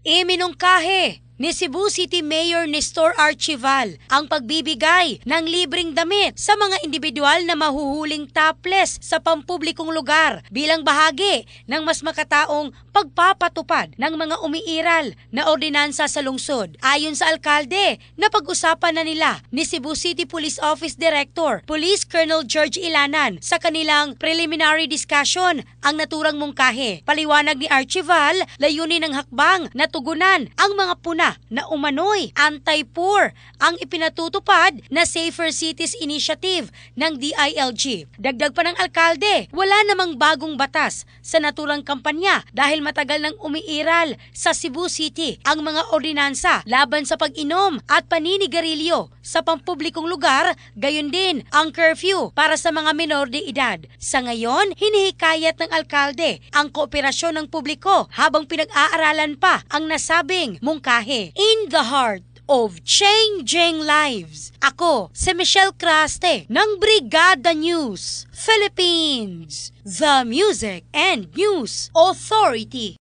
Iminungkahi ni Cebu City Mayor Nestor Archival ang pagbibigay ng libreng damit sa mga individual na mahuhuling topless sa pampublikong lugar bilang bahagi ng mas makataong pagpapatupad ng mga umiiral na ordinansa sa lungsod. Ayon sa alkalde, napag-usapan na nila ni Cebu City Police Office Director Police Colonel George Ilanan sa kanilang preliminary discussion ang naturang mungkahi. Paliwanag ni Archival, layunin ng hakbang na tugunan ang mga puna na umano'y anti-poor ang ipinatutupad na Safer Cities Initiative ng DILG. Dagdag pa ng alkalde, wala namang bagong batas sa naturang kampanya dahil matagal nang umiiral sa Cebu City ang mga ordinansa laban sa pag-inom at paninigarilyo sa pampublikong lugar, gayon din ang curfew para sa mga menor de edad. Sa ngayon, hinihikayat ng alkalde ang kooperasyon ng publiko habang pinag-aaralan pa ang nasabing mungkahi. In the heart of changing lives, ako si Michelle Craste ng Brigada News Philippines, the Music and News Authority.